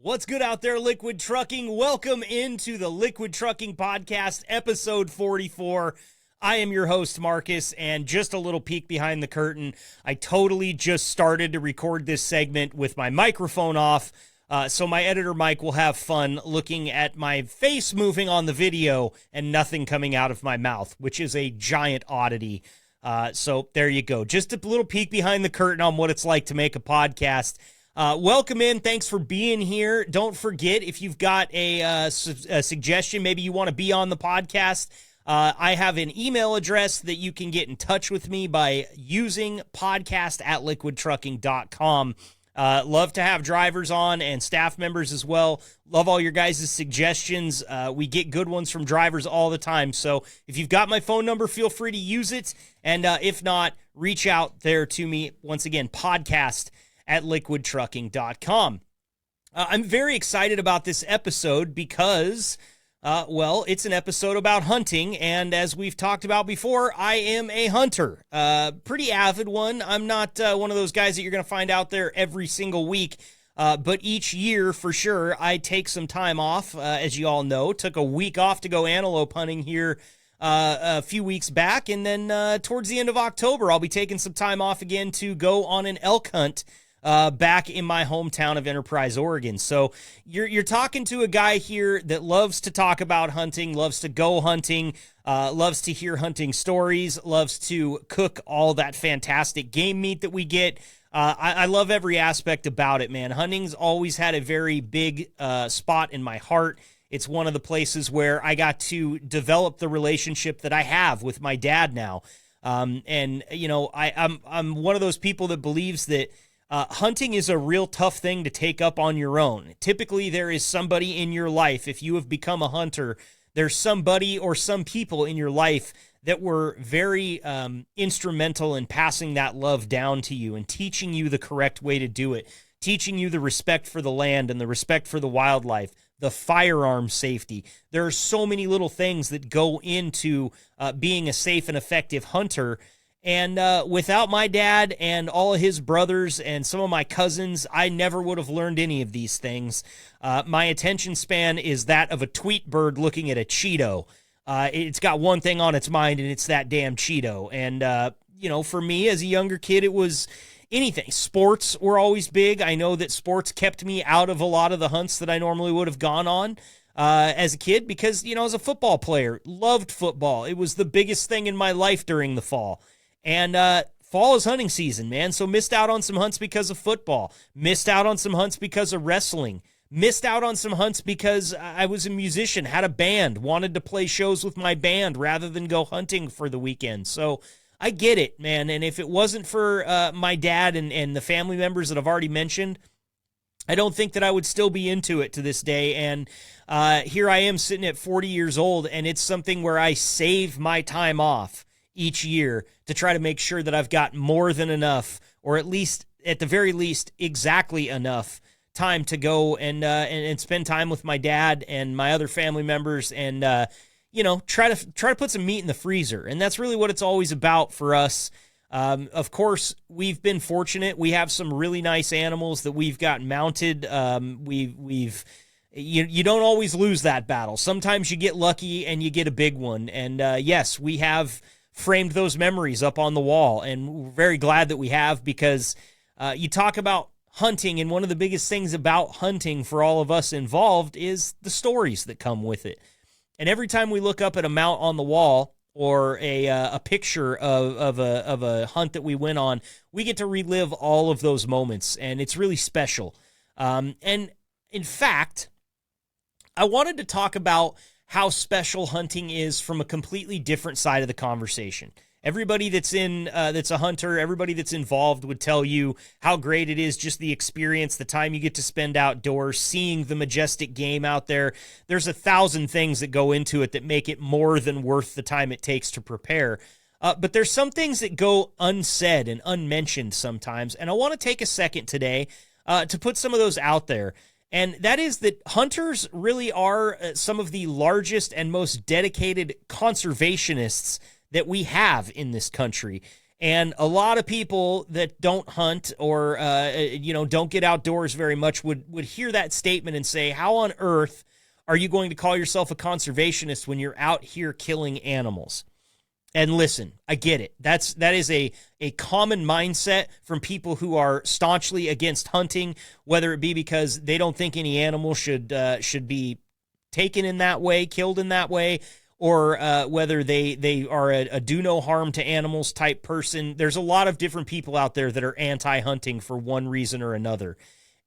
What's good out there, Liquid Trucking? Welcome into the Liquid Trucking Podcast, episode 44. I am your host, Marcus, and just a little peek behind the curtain. I totally just started to record this segment with my microphone off, so my editor, Mike, will have fun looking at my face moving on the video and nothing coming out of my mouth, which is a giant oddity. So there you go. Just a little peek behind the curtain on what it's like to make a podcast. Welcome in. Thanks for being here. Don't forget, if you've got a suggestion, maybe you want to be on the podcast, I have an email address that you can get in touch with me by using podcast@liquidtrucking.com. Love to have drivers on and staff members as well. Love all your guys' suggestions. We get good ones from drivers all the time. So if you've got my phone number, feel free to use it. And if not, reach out there to me. Once again, podcast@liquidtrucking.com. I'm very excited about this episode because, it's an episode about hunting, and as we've talked about before, I am a hunter. Pretty avid one. I'm not one of those guys that you're going to find out there every single week, but each year, for sure, I take some time off, as you all know. Took a week off to go antelope hunting here a few weeks back, and then towards the end of October, I'll be taking some time off again to go on an elk hunt back in my hometown of Enterprise, Oregon. So you're talking to a guy here that loves to talk about hunting, loves to go hunting, loves to hear hunting stories, loves to cook all that fantastic game meat that we get. I love every aspect about it, man. Hunting's always had a very big spot in my heart. It's one of the places where I got to develop the relationship that I have with my dad now. And you know, I'm one of those people that believes that hunting is a real tough thing to take up on your own. Typically, there is somebody in your life, if you have become a hunter, there's somebody or some people in your life that were very instrumental in passing that love down to you and teaching you the correct way to do it, teaching you the respect for the land and the respect for the wildlife, the firearm safety. There are so many little things that go into being a safe and effective hunter. And without my dad and all of his brothers and some of my cousins, I never would have learned any of these things. My attention span is that of a tweet bird looking at a Cheeto. It's got one thing on its mind, and it's that damn Cheeto. And, for me as a younger kid, it was anything. Sports were always big. I know that sports kept me out of a lot of the hunts that I normally would have gone on as a kid because, as a football player, loved football. It was the biggest thing in my life during the fall. And fall is hunting season, man, so missed out on some hunts because of football, missed out on some hunts because of wrestling, missed out on some hunts because I was a musician, had a band, wanted to play shows with my band rather than go hunting for the weekend. So I get it, man, and if it wasn't for my dad and the family members that I've already mentioned, I don't think that I would still be into it to this day. And here I am sitting at 40 years old, and it's something where I save my time off each year to try to make sure that I've got more than enough, or at the very least, exactly enough time to go and spend time with my dad and my other family members and, try to put some meat in the freezer. And that's really what it's always about for us. Of course, we've been fortunate. We have some really nice animals that we've got mounted. You don't always lose that battle. Sometimes you get lucky and you get a big one. And yes, we have framed those memories up on the wall, and we're very glad that we have because you talk about hunting, and one of the biggest things about hunting for all of us involved is the stories that come with it. And every time we look up at a mount on the wall or a picture of a hunt that we went on, we get to relive all of those moments, and it's really special. And in fact, I wanted to talk about how special hunting is from a completely different side of the conversation. Everybody that's a hunter, everybody that's involved would tell you how great it is, just the experience, the time you get to spend outdoors, seeing the majestic game out there. There's 1,000 things that go into it that make it more than worth the time it takes to prepare. But there's some things that go unsaid and unmentioned sometimes, and I want to take a second today to put some of those out there. And that is that hunters really are some of the largest and most dedicated conservationists that we have in this country. And a lot of people that don't hunt or, don't get outdoors very much would hear that statement and say, how on earth are you going to call yourself a conservationist when you're out here killing animals? And listen, I get it. That is a common mindset from people who are staunchly against hunting, whether it be because they don't think any animal should be taken in that way, killed in that way, or whether they are a do no harm to animals type person. There's a lot of different people out there that are anti-hunting for one reason or another.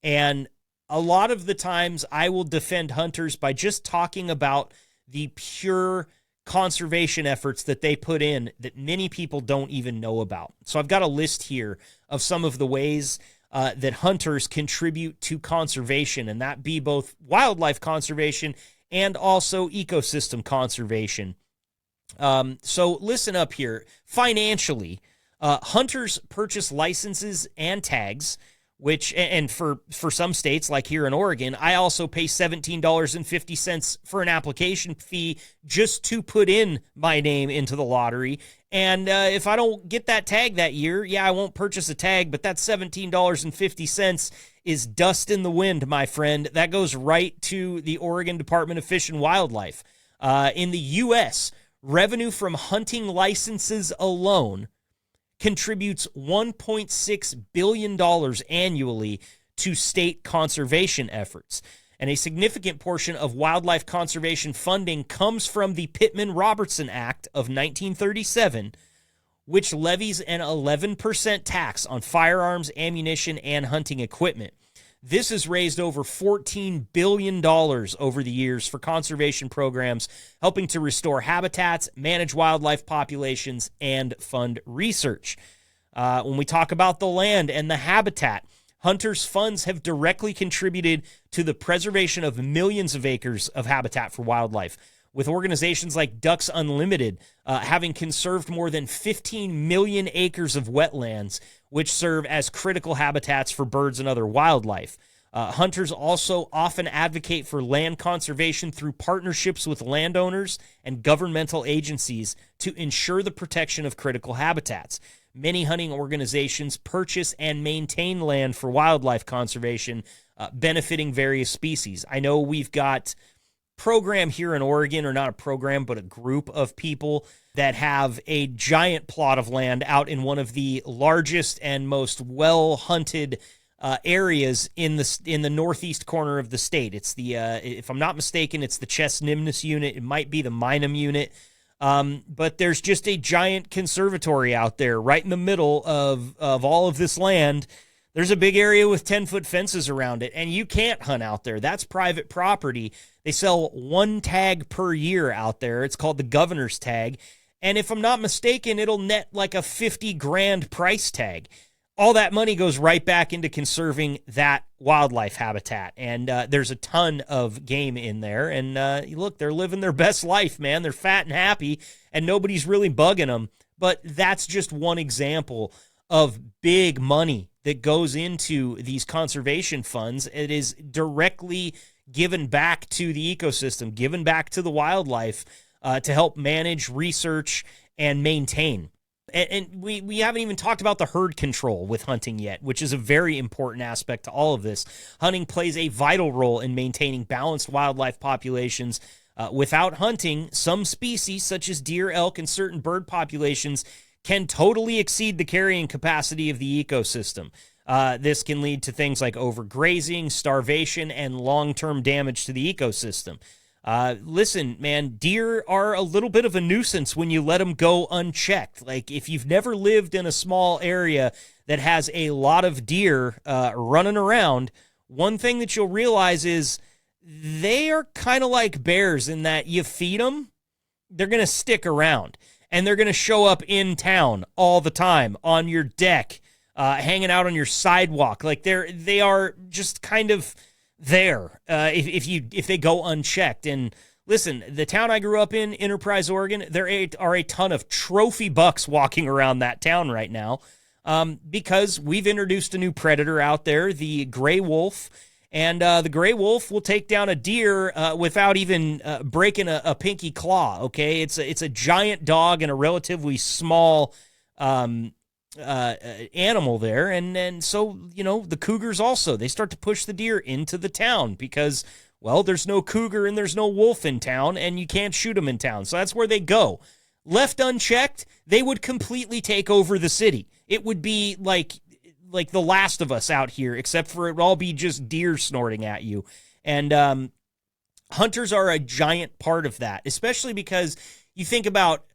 And a lot of the times I will defend hunters by just talking about the pure conservation efforts that they put in that many people don't even know about. So I've got a list here of some of the ways that hunters contribute to conservation, and that be both wildlife conservation and also ecosystem conservation. So listen up here. Financially, hunters purchase licenses and tags, which, and for some states like here in Oregon, I also pay $17.50 for an application fee just to put in my name into the lottery. And if I don't get that tag that year, I won't purchase a tag, but that $17.50 is dust in the wind, my friend. That goes right to the Oregon Department of Fish and Wildlife. In the U.S., revenue from hunting licenses alone contributes $1.6 billion annually to state conservation efforts. And a significant portion of wildlife conservation funding comes from the Pittman-Robertson Act of 1937, which levies an 11% tax on firearms, ammunition, and hunting equipment. This has raised over $14 billion over the years for conservation programs, helping to restore habitats, manage wildlife populations, and fund research. When we talk about the land and the habitat, hunters' funds have directly contributed to the preservation of millions of acres of habitat for wildlife, with organizations like Ducks Unlimited having conserved more than 15 million acres of wetlands, which serve as critical habitats for birds and other wildlife. Hunters also often advocate for land conservation through partnerships with landowners and governmental agencies to ensure the protection of critical habitats. Many hunting organizations purchase and maintain land for wildlife conservation, benefiting various species. I know we've got program here in Oregon, or not a program, but a group of people that have a giant plot of land out in one of the largest and most well-hunted areas in the northeast corner of the state. It's the, if I'm not mistaken, it's the Chess-Nimnus unit. It might be the Minam unit. But there's just a giant conservatory out there right in the middle of all of this land. There's a big area with 10-foot fences around it, and you can't hunt out there. That's private property. They sell one tag per year out there. It's called the governor's tag. And if I'm not mistaken, it'll net like a $50,000 price tag. All that money goes right back into conserving that wildlife habitat. And there's a ton of game in there. And look, they're living their best life, man. They're fat and happy, and nobody's really bugging them. But that's just one example of big money that goes into these conservation funds. It is directly given back to the ecosystem, given back to the wildlife to help manage, research, and maintain. And we haven't even talked about the herd control with hunting yet, which is a very important aspect to all of this. Hunting plays a vital role in maintaining balanced wildlife populations. Without hunting, some species, such as deer, elk, and certain bird populations, can totally exceed the carrying capacity of the ecosystem. This can lead to things like overgrazing, starvation, and long-term damage to the ecosystem. Listen, man, deer are a little bit of a nuisance when you let them go unchecked. Like, if you've never lived in a small area that has a lot of deer running around, one thing that you'll realize is they are kind of like bears in that you feed them, they're going to stick around. And they're going to show up in town all the time, on your deck, hanging out on your sidewalk. Like, they are just kind of there if they go unchecked. And listen, the town I grew up in, Enterprise, Oregon, there are a ton of trophy bucks walking around that town right now because we've introduced a new predator out there, the gray wolf. And the gray wolf will take down a deer without even breaking a pinky claw, okay? It's a giant dog in a relatively small animal there. And so, the cougars also, they start to push the deer into the town because, well, there's no cougar and there's no wolf in town and you can't shoot them in town. So that's where they go. Left unchecked, they would completely take over the city. It would be like The Last of Us out here, except for it would all be just deer snorting at you. And hunters are a giant part of that, especially because you think about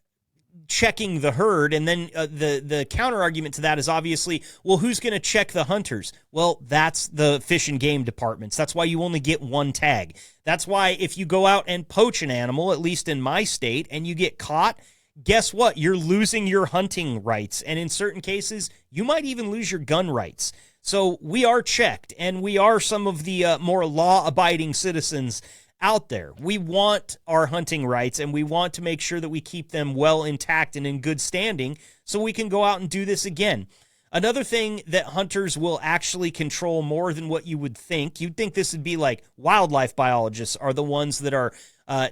checking the herd, and then the counter argument to that is obviously, well, who's going to check the hunters? Well, that's the Fish and Game departments. That's why you only get one tag. That's why if you go out and poach an animal, at least in my state, and you get caught, guess what? You're losing your hunting rights, and in certain cases, you might even lose your gun rights. So we are checked, and we are some of the more law-abiding citizens out there. We want our hunting rights, and we want to make sure that we keep them well intact and in good standing so we can go out and do this again. Another thing that hunters will actually control more than what you would think, you'd think this would be like wildlife biologists are the ones that are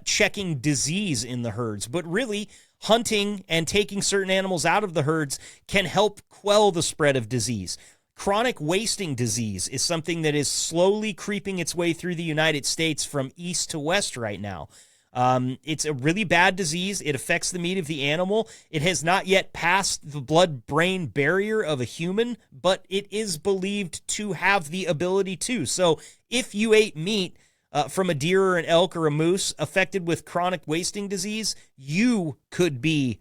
checking disease in the herds, but really hunting and taking certain animals out of the herds can help quell the spread of disease. Chronic wasting disease is something that is slowly creeping its way through the United States from east to west right now. It's a really bad disease. It affects the meat of the animal. It has not yet passed the blood-brain barrier of a human, but it is believed to have the ability to. So if you ate meat from a deer or an elk or a moose affected with chronic wasting disease, you could be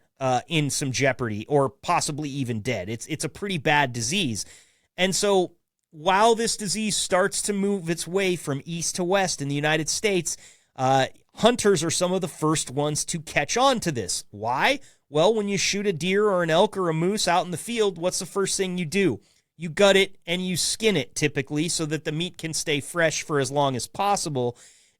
in some jeopardy or possibly even dead. It's a pretty bad disease. And so while this disease starts to move its way from east to west in the United States, hunters are some of the first ones to catch on to this. Why? Well, when you shoot a deer or an elk or a moose out in the field, what's the first thing you do? You gut it and you skin it typically so that the meat can stay fresh for as long as possible.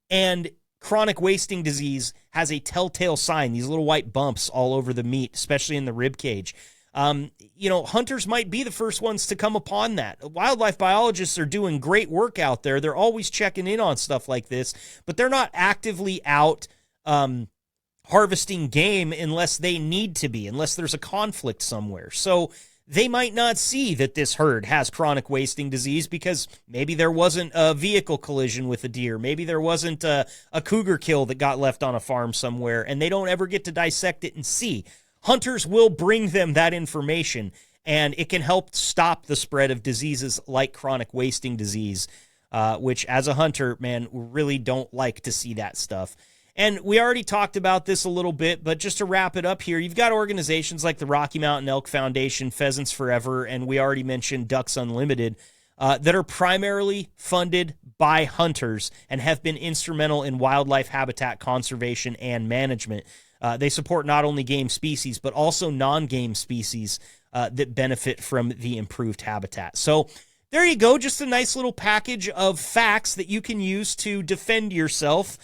And chronic wasting disease has a telltale sign, these little white bumps all over the meat, especially in the rib cage. Hunters might be the first ones to come upon that. Wildlife biologists are doing great work out there. They're always checking in on stuff like this, but they're not actively out harvesting game unless they need to be, unless there's a conflict somewhere. So they might not see that this herd has chronic wasting disease because maybe there wasn't a vehicle collision with a deer. Maybe there wasn't a cougar kill that got left on a farm somewhere, and they don't ever get to dissect it and see. Hunters will bring them that information, and it can help stop the spread of diseases like chronic wasting disease, which as a hunter, man, really don't like to see that stuff. And we already talked about this a little bit, but just to wrap it up here, you've got organizations like the Rocky Mountain Elk Foundation, Pheasants Forever, and we already mentioned Ducks Unlimited, that are primarily funded by hunters and have been instrumental in wildlife habitat conservation and management. They support not only game species, but also non-game species that benefit from the improved habitat. So there you go, just a nice little package of facts that you can use to defend yourself,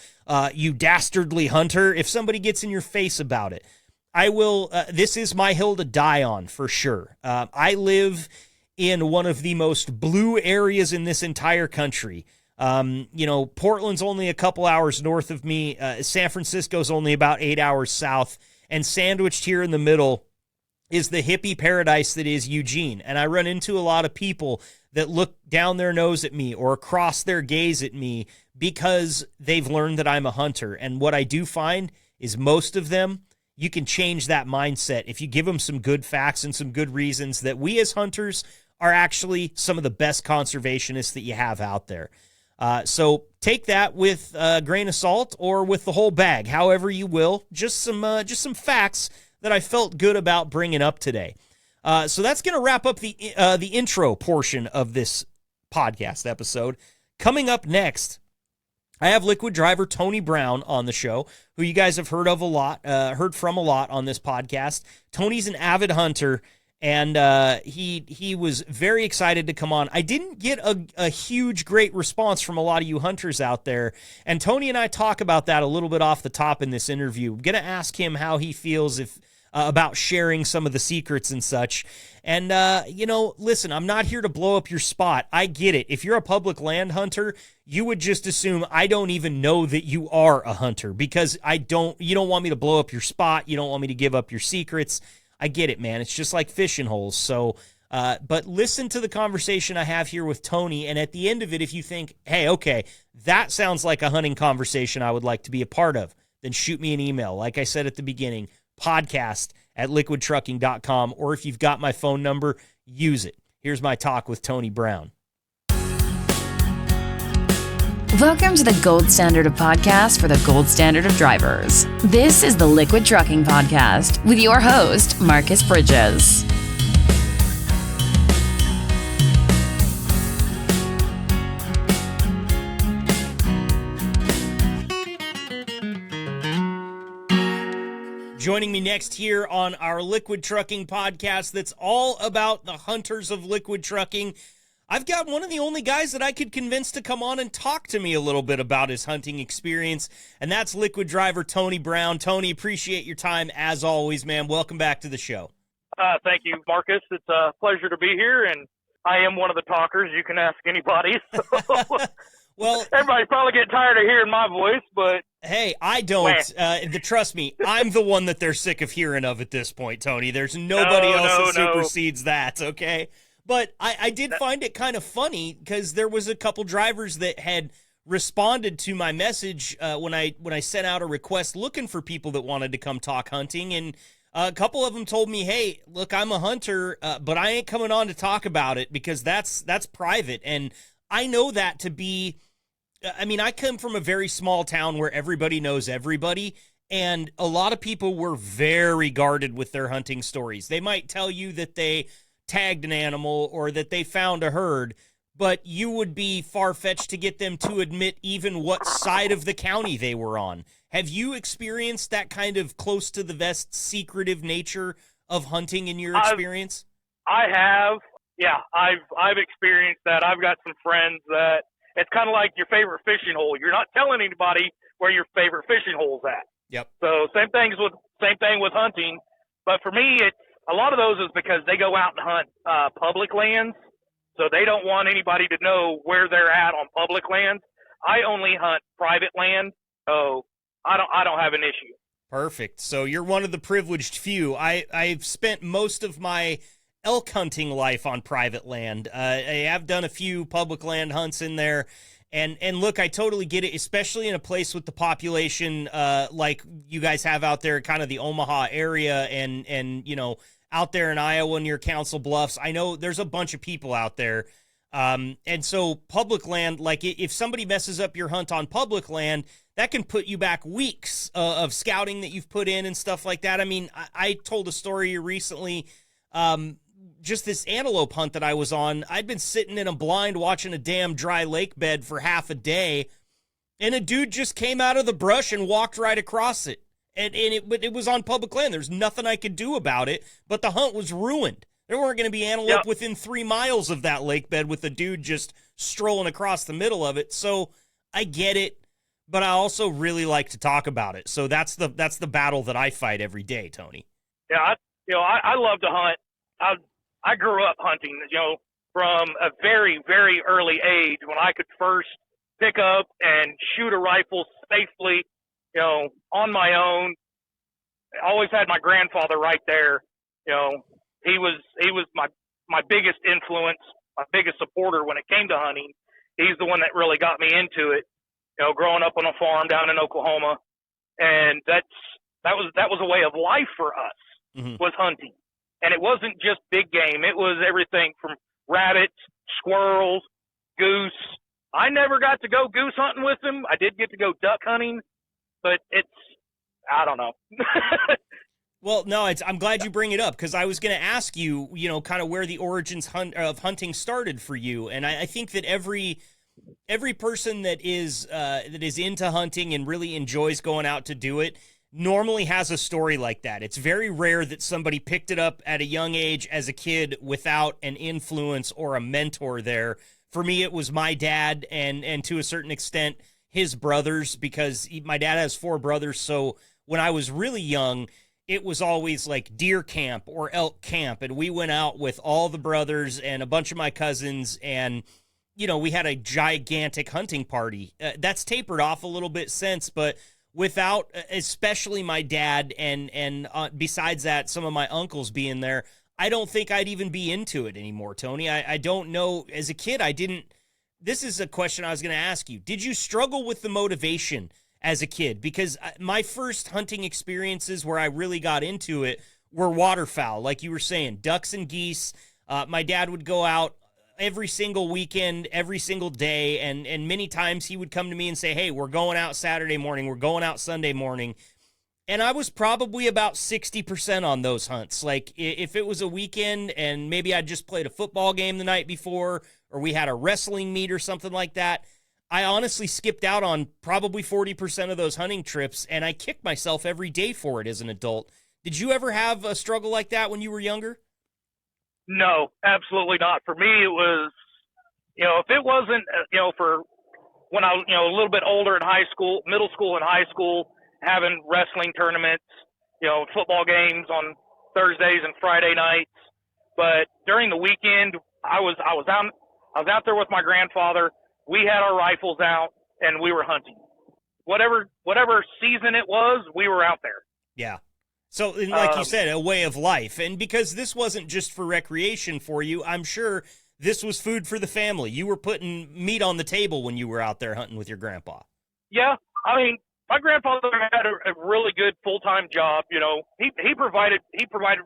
you dastardly hunter, if somebody gets in your face about it. I will, this is my hill to die on, for sure. I live in one of the most blue areas in this entire country. Portland's only a couple hours north of me. San Francisco's only about 8 hours south, and sandwiched here in the middle is the hippie paradise that is Eugene. And I run into a lot of people that look down their nose at me or cross their gaze at me because they've learned that I'm a hunter. And what I do find is most of them, you can change that mindset if you give them some good facts and some good reasons that we as hunters are actually some of the best conservationists that you have out there. So take that with a grain of salt or with the whole bag, however you will. Just some facts that I felt good about bringing up today. So that's going to wrap up the intro portion of this podcast episode. Coming up next, I have Liquid Driver Tony Brown on the show, who you guys have heard from a lot on this podcast. Tony's an avid hunter. And he was very excited to come on. I didn't get a huge, great response from a lot of you hunters out there. And Tony and I talk about that a little bit off the top in this interview. I'm going to ask him how he feels about sharing some of the secrets and such. And, listen, I'm not here to blow up your spot. I get it. If you're a public land hunter, you would just assume I don't even know that you are a hunter because you don't want me to blow up your spot. You don't want me to give up your secrets. I get it, man. It's just like fishing holes. So, but listen to the conversation I have here with Tony, and at the end of it, if you think, hey, okay, that sounds like a hunting conversation I would like to be a part of, then shoot me an email. Like I said at the beginning, podcast@liquidtrucking.com, or if you've got my phone number, use it. Here's my talk with Tony Brown. Welcome to the gold standard of podcasts for the gold standard of drivers. This is the Liquid Trucking Podcast with your host, Marcus Bridges. Joining me next here on our Liquid Trucking Podcast that's all about the hunters of liquid trucking, I've got one of the only guys that I could convince to come on and talk to me a little bit about his hunting experience, and that's liquid driver Tony Brown. Tony, appreciate your time as always, man. Welcome back to the show. Thank you, Marcus. It's a pleasure to be here, and I am one of the talkers. You can ask anybody. So. Well, everybody's probably getting tired of hearing my voice, but hey, I don't. Trust me, I'm the one that they're sick of hearing of at this point, Tony. There's nobody else that supersedes that, okay? But I did find it kind of funny because there was a couple drivers that had responded to my message when I sent out a request looking for people that wanted to come talk hunting, and a couple of them told me, hey, look, I'm a hunter, but I ain't coming on to talk about it because that's private. And I know that to be, I mean, I come from a very small town where everybody knows everybody, and a lot of people were very guarded with their hunting stories. They might tell you that they tagged an animal or that they found a herd, but you would be far-fetched to get them to admit even what side of the county they were on. Have you experienced that kind of close to the vest secretive nature of hunting in your experience? I have. Yeah, I've experienced that. I've got some friends that it's kind of like your favorite fishing hole. You're not telling anybody where your favorite fishing hole's at. Yep. So same thing with hunting, but for me, it's a lot of those is because they go out and hunt public lands, so they don't want anybody to know where they're at on public lands. I only hunt private land, so I don't have an issue. Perfect. So you're one of the privileged few. I've spent most of my elk hunting life on private land. I have done a few public land hunts in there. And look, I totally get it, especially in a place with the population like you guys have out there, kind of the Omaha area and you know, out there in Iowa near Council Bluffs. I know there's a bunch of people out there. And so public land, like if somebody messes up your hunt on public land, that can put you back weeks of scouting that you've put in and stuff like that. I mean, I told a story recently, just this antelope hunt that I was on. I'd been sitting in a blind watching a damn dry lake bed for half a day, and a dude just came out of the brush and walked right across it. And it was on public land. There's nothing I could do about it, but the hunt was ruined. There weren't going to be antelope within 3 miles of that lake bed with the dude just strolling across the middle of it. So I get it, but I also really like to talk about it. So that's the battle that I fight every day, Tony. Yeah, I love to hunt. I grew up hunting, you know, from a very, very early age when I could first pick up and shoot a rifle safely, you know, on my own. I always had my grandfather right there. You know, he was my biggest influence, my biggest supporter when it came to hunting. He's the one that really got me into it. You know, growing up on a farm down in Oklahoma, and that was a way of life for us, was hunting. And it wasn't just big game. It was everything from rabbits, squirrels, goose. I never got to go goose hunting with them. I did get to go duck hunting, but I don't know. Well, no, I'm glad you bring it up because I was going to ask you, you know, kind of where the origins of hunting started for you. And I think that every person that is into hunting and really enjoys going out to do it normally has a story like that. It's very rare that somebody picked it up at a young age as a kid without an influence or a mentor there. For me, it was my dad and to a certain extent his brothers, because my dad has 4 brothers. So when I was really young, it was always like deer camp or elk camp. And we went out with all the brothers and a bunch of my cousins, and, you know, we had a gigantic hunting party. That's tapered off a little bit since, but without, especially my dad and besides that, some of my uncles being there, I don't think I'd even be into it anymore, Tony. I don't know. As a kid, I didn't. This is a question I was going to ask you. Did you struggle with the motivation as a kid? Because my first hunting experiences where I really got into it were waterfowl, like you were saying, ducks and geese. My dad would go out every single weekend, every single day, and many times he would come to me and say, hey, we're going out Saturday morning, we're going out Sunday morning. And I was probably about 60% on those hunts. Like, if it was a weekend and maybe I just played a football game the night before, or we had a wrestling meet or something like that, I honestly skipped out on probably 40% of those hunting trips, and I kicked myself every day for it as an adult. Did you ever have a struggle like that when you were younger? No, absolutely not. For me, it was, if it wasn't, for when I was, a little bit older in high school, middle school and high school, having wrestling tournaments, football games on Thursdays and Friday nights. But during the weekend, I was out there with my grandfather. We had our rifles out and we were hunting. Whatever season it was, we were out there. Yeah. So, like you said, a way of life. And because this wasn't just for recreation for you, I'm sure this was food for the family. You were putting meat on the table when you were out there hunting with your grandpa. Yeah. I mean, my grandfather had a really good full-time job. He provided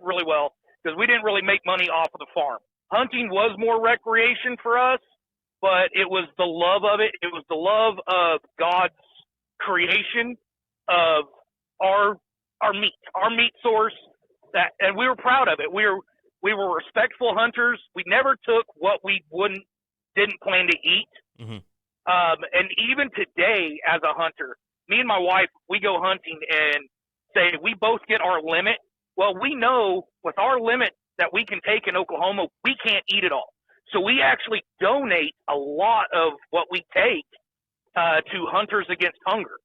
really well because we didn't really make money off of the farm. Hunting was more recreation for us, but it was the love of it. It was the love of God's creation of our meat source, and we were proud of it. We were respectful hunters. We never took what we didn't plan to eat. Mm-hmm. And even today, as a hunter, me and my wife, we go hunting and say we both get our limit. Well, we know with our limit that we can take in Oklahoma, we can't eat it all. So we actually donate a lot of what we take to Hunters Against Hunger.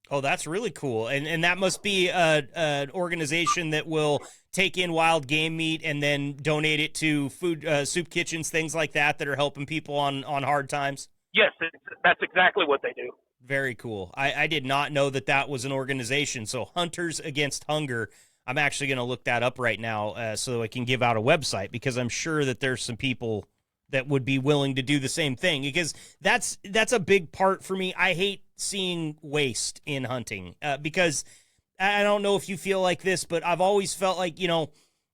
Oh, that's really cool. And that must be an organization that will take in wild game meat and then donate it to food, soup kitchens, things like that are helping people on hard times? Yes, that's exactly what they do. Very cool. I did not know that was an organization. So Hunters Against Hunger, I'm actually going to look that up right now so I can give out a website, because I'm sure that there's some people that would be willing to do the same thing, because that's a big part for me. I hate seeing waste in hunting because I don't know if you feel like this, but I've always felt like,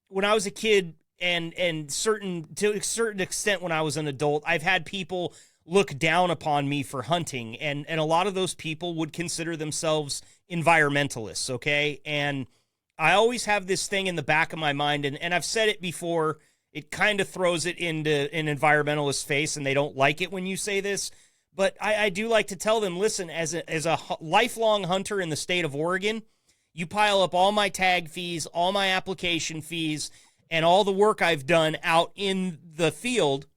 when I was a kid and to a certain extent when I was an adult, I've had people look down upon me for hunting, and a lot of those people would consider themselves environmentalists, okay? And I always have this thing in the back of my mind, and I've said it before. It kind of throws it into an environmentalist face, and they don't like it when you say this. But I do like to tell them, listen, as a lifelong hunter in the state of Oregon, you pile up all my tag fees, all my application fees, and all the work I've done out in the field.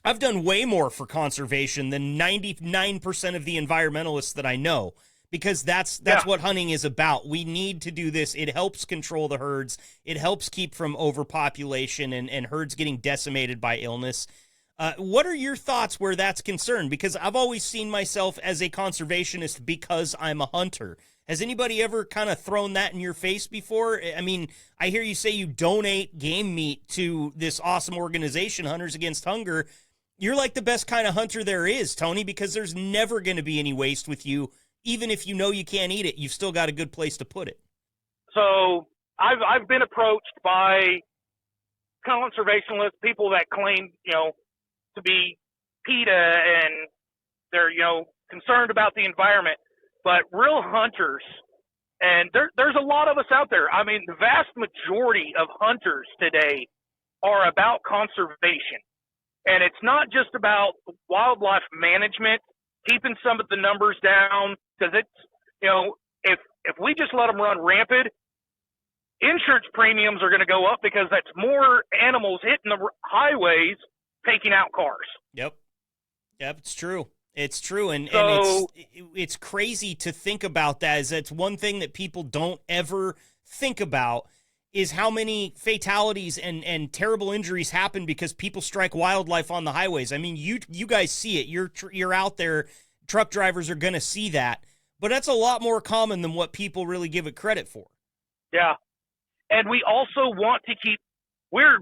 I've done way more for conservation than 99% of the environmentalists that I know, because that's what hunting is about. We need to do this. It helps control the herds. It helps keep from overpopulation and herds getting decimated by illness. What are your thoughts where that's concerned? Because I've always seen myself as a conservationist because I'm a hunter. Has anybody ever kind of thrown that in your face before? I mean, I hear you say you donate game meat to this awesome organization, Hunters Against Hunger. You're like the best kind of hunter there is, Tony, because there's never going to be any waste with you. Even if you know you can't eat it, you've still got a good place to put it. So I've been approached by conservationists, people that claim, to be PETA, and they're, concerned about the environment. But real hunters, and there's a lot of us out there. I mean, the vast majority of hunters today are about conservation. And it's not just about wildlife management, keeping some of the numbers down, because it's, if we just let them run rampant, insurance premiums are going to go up because that's more animals hitting the highways, taking out cars. Yep, it's true. It's true, and it's crazy to think about that. Is that's one thing that people don't ever think about, is how many fatalities and terrible injuries happen because people strike wildlife on the highways. I mean, you guys see it. You're out there. Truck drivers are going to see that. but that's a lot more common than what people really give it credit for. Yeah. And we also want to keep, we're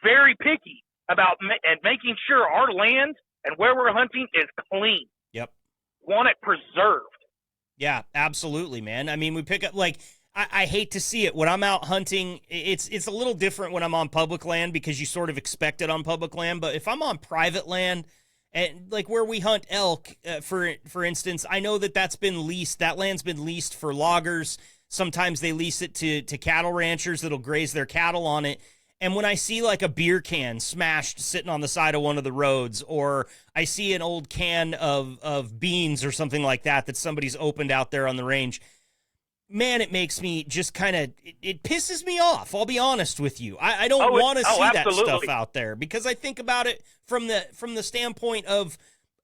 very picky about and making sure our land and where we're hunting is clean. Yep. Want it preserved. Yeah, absolutely, man. I mean, we pick up, like, I hate to see it when I'm out hunting. It's a little different when I'm on public land because you sort of expect it on public land. But if I'm on private land, and like where we hunt elk, for instance, I know that that's been leased. That land's been leased for loggers. Sometimes they lease it to cattle ranchers that'll graze their cattle on it. And when I see like a beer can smashed sitting on the side of one of the roads, or I see an old can of beans or something like that that somebody's opened out there on the range, man, it makes me just kind of, it pisses me off. I'll be honest with you. I don't want to see absolutely. that stuff out there because I think about it from the standpoint of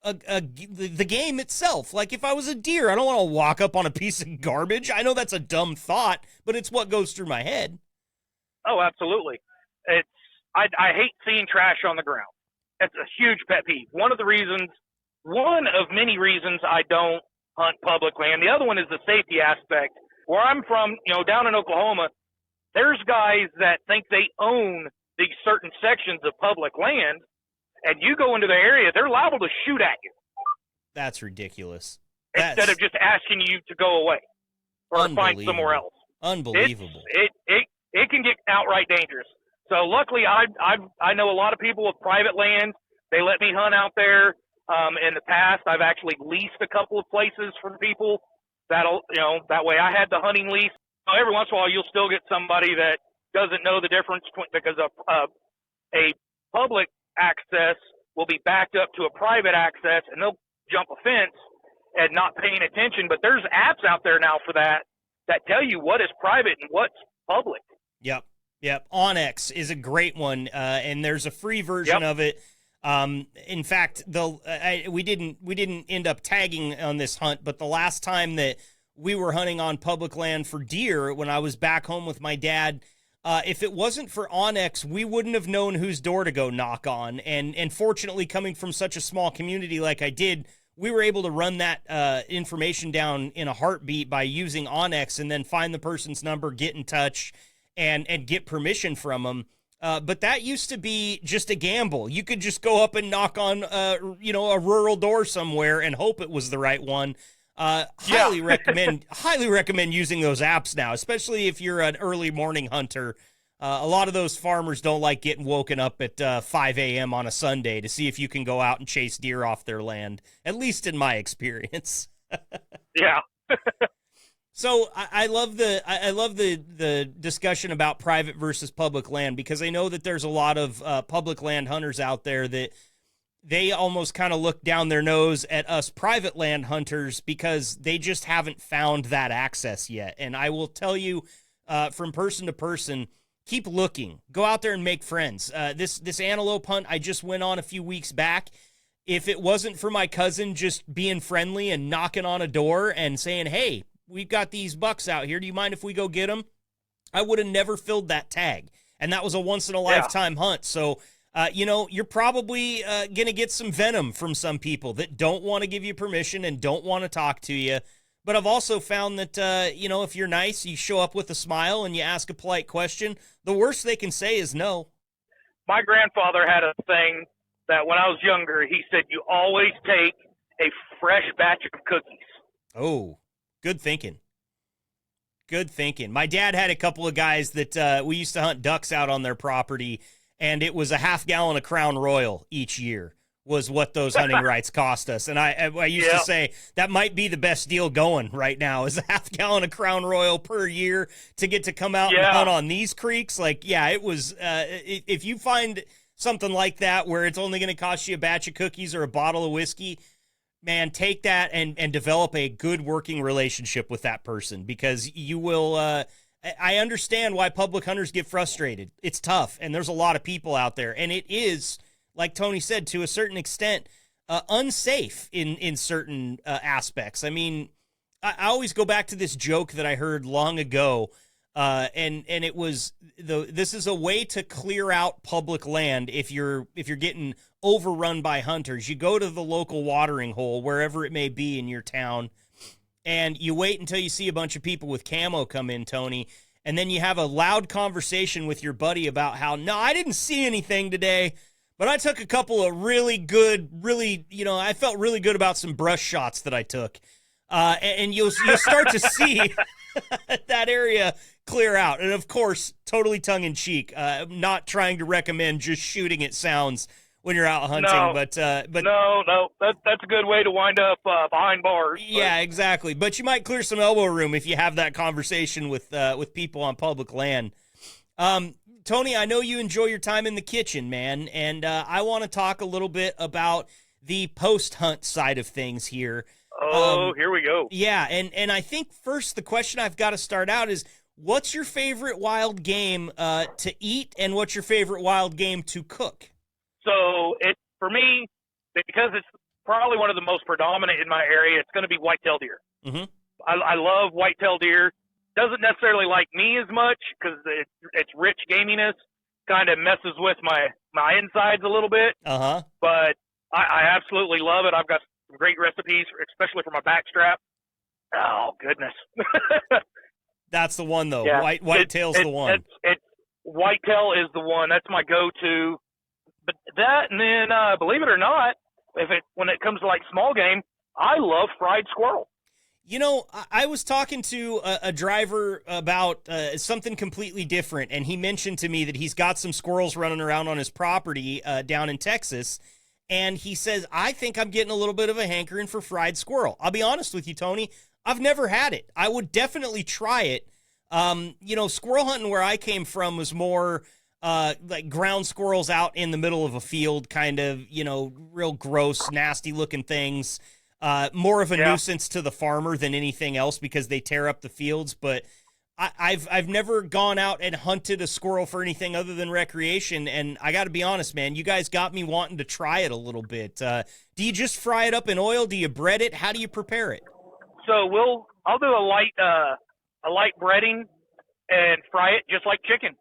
the game itself. Like if I was a deer, I don't want to walk up on a piece of garbage. I know that's a dumb thought, but it's what goes through my head. Oh, absolutely. I hate seeing trash on the ground. It's a huge pet peeve. One of many reasons I don't hunt public land. The other one is the safety aspect. Where I'm from, down in Oklahoma, there's guys that think they own these certain sections of public land, and you go into their area, they're liable to shoot at you. That's ridiculous. Instead of just asking you to go away or find somewhere else. Unbelievable. It can get outright dangerous. So luckily, I know a lot of people with private land. They let me hunt out there. In the past, I've actually leased a couple of places for people. That way I had the hunting lease. Every once in a while, you'll still get somebody that doesn't know the difference because a public access will be backed up to a private access, and they'll jump a fence and not paying attention. But there's apps out there now for that tell you what is private and what's public. Yep. onX is a great one, and there's a free version of it. In fact, we didn't end up tagging on this hunt, but the last time that we were hunting on public land for deer, when I was back home with my dad, if it wasn't for onX, we wouldn't have known whose door to go knock on. And fortunately, coming from such a small community like I did, we were able to run that information down in a heartbeat by using onX, and then find the person's number, get in touch, and get permission from them. But that used to be just a gamble. You could just go up and knock on, a rural door somewhere and hope it was the right one. Highly recommend using those apps now, especially if you're an early morning hunter. A lot of those farmers don't like getting woken up at 5 a.m. on a Sunday to see if you can go out and chase deer off their land, at least in my experience. Yeah. So I love the discussion about private versus public land, because I know that there's a lot of public land hunters out there that they almost kind of look down their nose at us private land hunters because they just haven't found that access yet. And I will tell you, from person to person, keep looking. Go out there and make friends. This antelope hunt I just went on a few weeks back, if it wasn't for my cousin just being friendly and knocking on a door and saying, hey, we've got these bucks out here, do you mind if we go get them? I would have never filled that tag. And that was a once-in-a-lifetime hunt. So, you're probably going to get some venom from some people that don't want to give you permission and don't want to talk to you. But I've also found that, if you're nice, you show up with a smile and you ask a polite question, the worst they can say is no. My grandfather had a thing that when I was younger, he said, you always take a fresh batch of cookies. Oh, good thinking. Good thinking. My dad had a couple of guys that we used to hunt ducks out on their property, and it was a half gallon of Crown Royal each year was what those hunting rights cost us. And I used to say that might be the best deal going right now is a half gallon of Crown Royal per year to get to come out and hunt on these creeks. Like, it was, if you find something like that where it's only going to cost you a batch of cookies or a bottle of whiskey, man, take that and develop a good working relationship with that person, because you will, I understand why public hunters get frustrated. It's tough, and there's a lot of people out there, and it is, like Tony said, to a certain extent, unsafe in certain aspects. I mean, I always go back to this joke that I heard long ago, and it was this is a way to clear out public land if you're getting overrun by hunters. You go to the local watering hole, wherever it may be in your town, and you wait until you see a bunch of people with camo come in, Tony, and then you have a loud conversation with your buddy about how, no, I didn't see anything today, but I took a couple of really good, I felt really good about some brush shots that I took. And you'll start to see that area clear out. And, of course, totally tongue-in-cheek, not trying to recommend just shooting at sounds when you're out hunting. No, but no, that's a good way to wind up behind bars. Yeah, exactly. But you might clear some elbow room if you have that conversation with people on public land. Tony, I know you enjoy your time in the kitchen, man, and I want to talk a little bit about the post-hunt side of things here. Oh, here we go. Yeah, and I think first the question I've got to start out is, what's your favorite wild game to eat, and what's your favorite wild game to cook? So for me, because it's probably one of the most predominant in my area, it's going to be whitetail deer. Mm-hmm. I love whitetail deer. Doesn't necessarily like me as much because its rich gaminess kind of messes with my insides a little bit. Uh-huh. But I absolutely love it. I've got great recipes, especially for my backstrap. Oh, goodness. That's the one, though. Yeah. Whitetail's the one. It's whitetail is the one. That's my go-to. But that, and then believe it or not, when it comes to like small game, I love fried squirrel. You know, I was talking to a driver about something completely different, and he mentioned to me that he's got some squirrels running around on his property down in Texas, and he says, I think I'm getting a little bit of a hankering for fried squirrel. I'll be honest with you, Tony, I've never had it. I would definitely try it. Squirrel hunting where I came from was more like ground squirrels out in the middle of a field, kind of, real gross, nasty-looking things. More of a nuisance to the farmer than anything else because they tear up the fields. But I've never gone out and hunted a squirrel for anything other than recreation. And I got to be honest, man, you guys got me wanting to try it a little bit. Do you just fry it up in oil? Do you bread it? How do you prepare it? So I'll do a light breading and fry it just like chicken.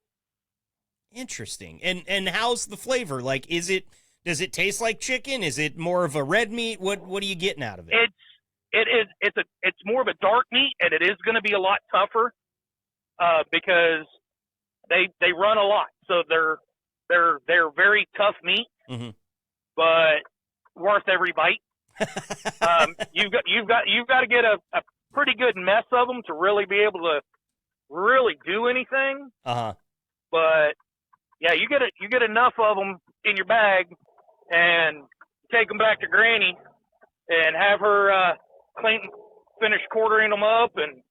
Interesting. And how's the flavor? Like, does it taste like chicken? Is it more of a red meat? What are you getting out of it? It's more of a dark meat, and it is going to be a lot tougher because they run a lot, so they're very tough meat, mm-hmm. but worth every bite. You've got to get a pretty good mess of them to really be able to really do anything. Uh-huh. But yeah, you get enough of them in your bag, and take them back to Granny, and have her finish quartering them up, and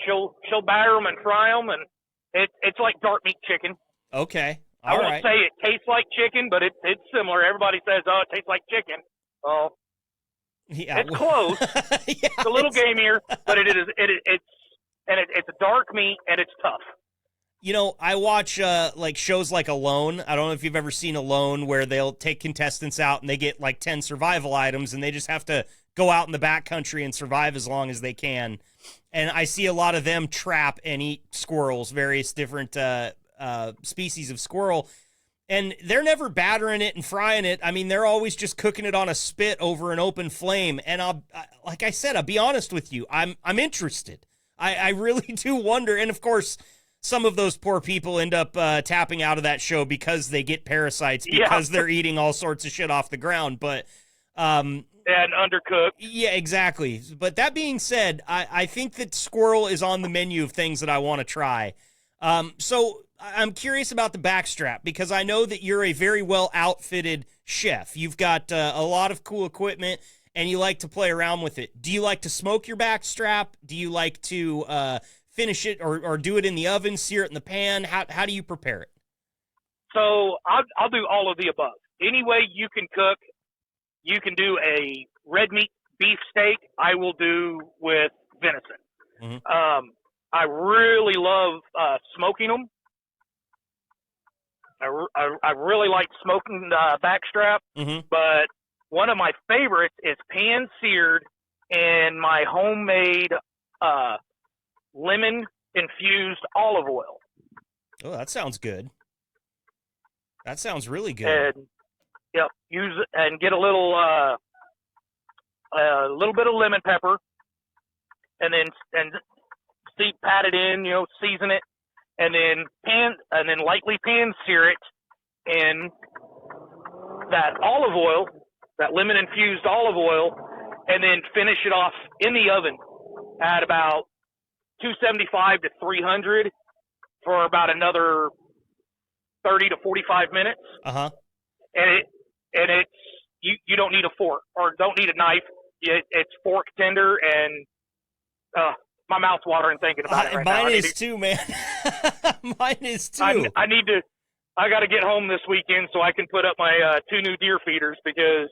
she'll batter them and fry them, and it's like dark meat chicken. Okay, I won't say it tastes like chicken, but it's similar. Everybody says, "Oh, it tastes like chicken." Oh, yeah, it's close. Yeah, it's a little gamier, but it's a dark meat, and it's tough. I watch like shows like Alone. I don't know if you've ever seen Alone, where they'll take contestants out and they get like 10 survival items and they just have to go out in the backcountry and survive as long as they can. And I see a lot of them trap and eat squirrels, various different species of squirrel. And they're never battering it and frying it. I mean, they're always just cooking it on a spit over an open flame. And like I said, I'll be honest with you, I'm interested. I really do wonder. And of course, some of those poor people end up tapping out of that show because they get parasites because they're eating all sorts of shit off the ground. But and undercooked. Yeah, exactly. But that being said, I think that squirrel is on the menu of things that I want to try. So I'm curious about the backstrap because I know that you're a very well outfitted chef. You've got a lot of cool equipment and you like to play around with it. Do you like to smoke your backstrap? Do you like to finish it or do it in the oven, sear it in the pan? How do you prepare it? So I'll do all of the above. Any way you can cook, you can do a red meat beef steak. I will do with venison. Mm-hmm. I really love smoking them. I really like smoking backstrap, mm-hmm. but one of my favorites is pan seared in my homemade lemon infused olive oil. Oh, that sounds good. That sounds really good. And use and get a little bit of lemon pepper, and then pat it in, season it, and then lightly pan sear it in that olive oil, that lemon infused olive oil, and then finish it off in the oven at about 275 to 300 for about another 30 to 45 minutes. Uh-huh. And it's you don't need a fork or don't need a knife. It's fork tender, and my mouth's watering thinking about it right now. Mine is too, man. Mine is too. I got to get home this weekend so I can put up my 2 new deer feeders, because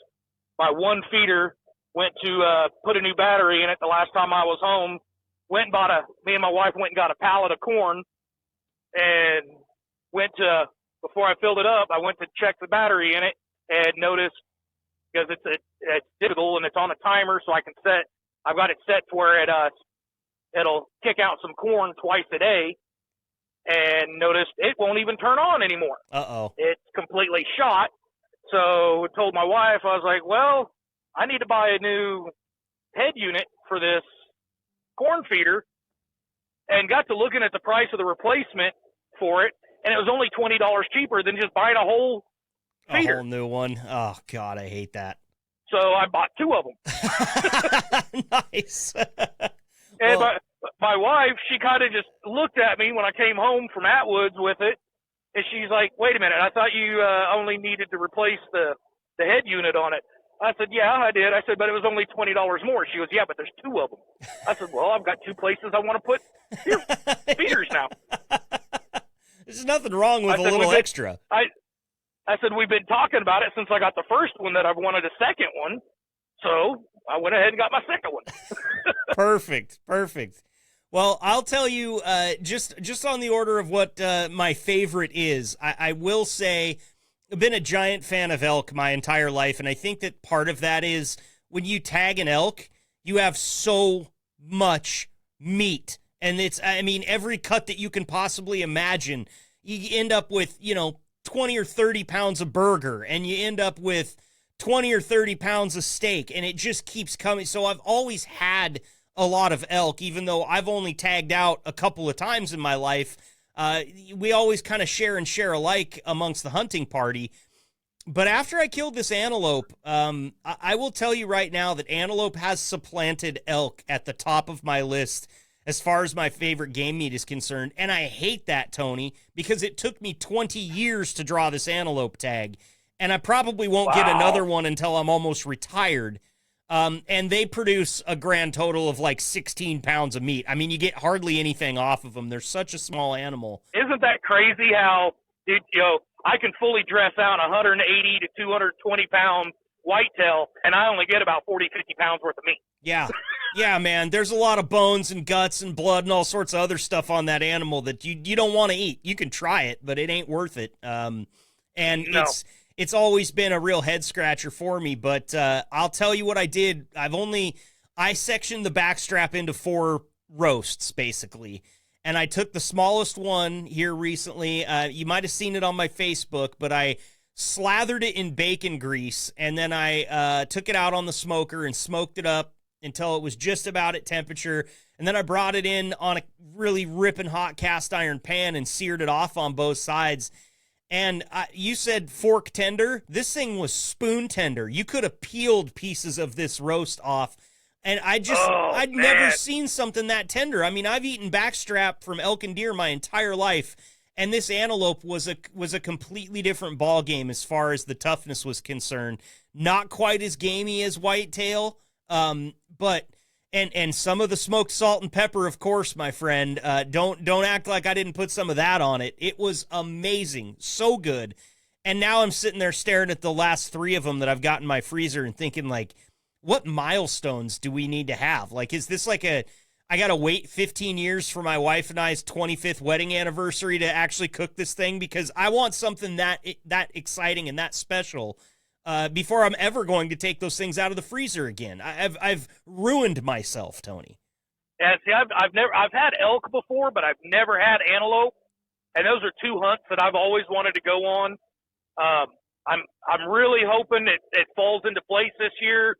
my one feeder went to put a new battery in it the last time I was home. Me and my wife went and got a pallet of corn, and before I filled it up, I went to check the battery in it and noticed, because it's digital and it's on a timer, so I've got it set to where it'll kick out some corn twice a day, and noticed it won't even turn on anymore. Uh-oh. It's completely shot. So I told my wife, I was like, well, I need to buy a new head unit for this corn feeder, and got to looking at the price of the replacement for it, and it was only $20 cheaper than just buying a whole feeder. A whole new one. Oh, God, I hate that. So I bought 2 of them. Nice. And my wife, she kind of just looked at me when I came home from Atwoods with it, and she's like, wait a minute, I thought you only needed to replace the head unit on it. I said, yeah, I did. I said, but it was only $20 more. She goes, yeah, but there's 2 of them. I said, well, I've got 2 places I want to put feeders now. There's nothing wrong with a little extra. I said, we've been talking about it since I got the first one that I've wanted a second one. So I went ahead and got my second one. Perfect. Well, I'll tell you, just on the order of what my favorite is, I will say I've been a giant fan of elk my entire life, and I think that part of that is when you tag an elk, you have so much meat. And every cut that you can possibly imagine, you end up with, 20 or 30 pounds of burger, and you end up with 20 or 30 pounds of steak, and it just keeps coming. So I've always had a lot of elk, even though I've only tagged out a couple of times in my life. We always kind of share alike amongst the hunting party. But after I killed this antelope, I will tell you right now that antelope has supplanted elk at the top of my list as far as my favorite game meat is concerned. And I hate that, Tony, because it took me 20 years to draw this antelope tag. And I probably won't get another one until I'm almost retired. And they produce a grand total of like 16 pounds of meat. I mean, you get hardly anything off of them. They're such a small animal. Isn't that crazy how, I can fully dress out 180 to 220 pound whitetail, and I only get about 40, 50 pounds worth of meat. Yeah. Yeah, man. There's a lot of bones and guts and blood and all sorts of other stuff on that animal that you don't want to eat. You can try it, but it ain't worth it. It's always been a real head scratcher for me, but I'll tell you what I did. I sectioned the backstrap into 4 roasts, basically, and I took the smallest one here recently. You might have seen it on my Facebook, but I slathered it in bacon grease, and then I took it out on the smoker and smoked it up until it was just about at temperature, and then I brought it in on a really ripping hot cast iron pan and seared it off on both sides. And you said fork tender. This thing was spoon tender. You could have peeled pieces of this roast off. And I'd never seen something that tender. I mean, I've eaten backstrap from elk and deer my entire life, and this antelope was a completely different ball game as far as the toughness was concerned. Not quite as gamey as whitetail, but and some of the smoked salt and pepper, of course, my friend. Don't act like I didn't put some of that on it. It was amazing, so good. And now I'm sitting there staring at the last 3 of them that I've got in my freezer and thinking, like, what milestones do we need to have? Like, is this like I got to wait 15 years for my wife and I's 25th wedding anniversary to actually cook this thing? Because I want something that exciting and that special before I'm ever going to take those things out of the freezer again. I've ruined myself, Tony. Yeah, see, I've had elk before, but I've never had antelope, and those are 2 hunts that I've always wanted to go on. I'm really hoping it falls into place this year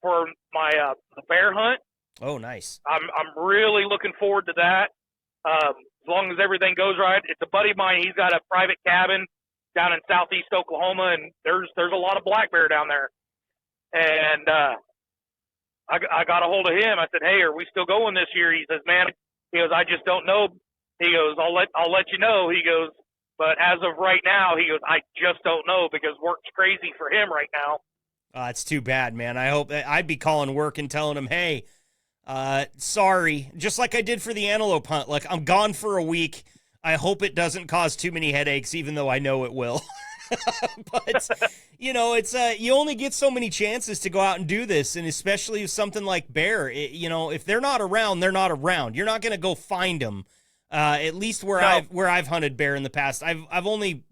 for my bear hunt. Oh, nice. I'm really looking forward to that. As long as everything goes right. It's a buddy of mine. He's got a private cabin down in southeast Oklahoma, and there's a lot of black bear down there. And I got a hold of him. I said, "Hey, are we still going this year?" He says, "Man," he goes, "I just don't know." He goes, "I'll let you know." He goes, "But as of right now," he goes, "I just don't know because work's crazy for him right now." It's too bad, man. I hope I'd be calling work and telling him, "Hey, sorry," just like I did for the antelope hunt. Like, I'm gone for a week. I hope it doesn't cause too many headaches, even though I know it will. But it's you only get so many chances to go out and do this, and especially with something like bear. If they're not around, they're not around. You're not going to go find them. At least where I've hunted bear in the past, I've only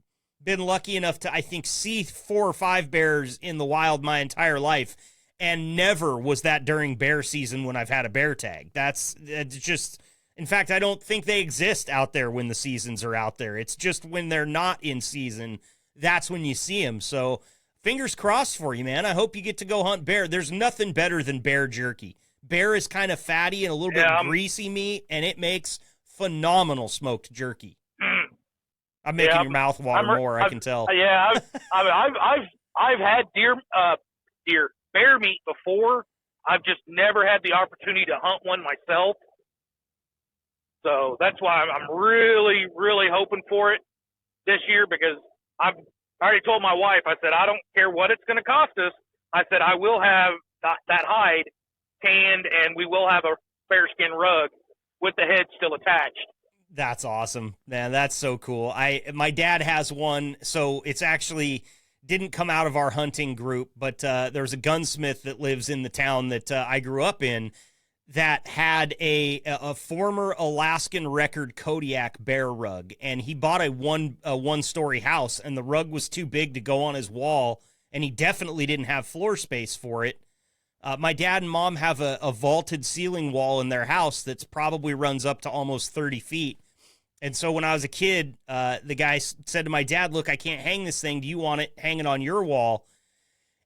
been lucky enough to, I think, see 4 or 5 bears in the wild my entire life, and never was that during bear season when I've had a bear tag. That's just, in fact, I don't think they exist out there when the seasons are out there. It's just when they're not in season, that's when you see them. So fingers crossed for you, man. I hope you get to go hunt bear. There's nothing better than bear jerky. Bear is kind of fatty and a little bit greasy meat, and it makes phenomenal smoked jerky. I'm making your mouth water more. I can tell. Yeah, I've had bear meat before. I've just never had the opportunity to hunt one myself. So that's why I'm really, really hoping for it this year, because I already told my wife, I said, I don't care what it's going to cost us. I said, I will have that hide tanned, and we will have a bearskin rug with the head still attached. That's awesome, man. That's so cool. My dad has one, so it's actually didn't come out of our hunting group, but there's a gunsmith that lives in the town that I grew up in that had a former Alaskan record Kodiak bear rug, and he bought a one-story house, and the rug was too big to go on his wall, and he definitely didn't have floor space for it. My dad and mom have a vaulted ceiling wall in their house that's probably runs up to almost 30 feet. And so when I was a kid, the guy said to my dad, "Look, I can't hang this thing. Do you want it hanging on your wall?"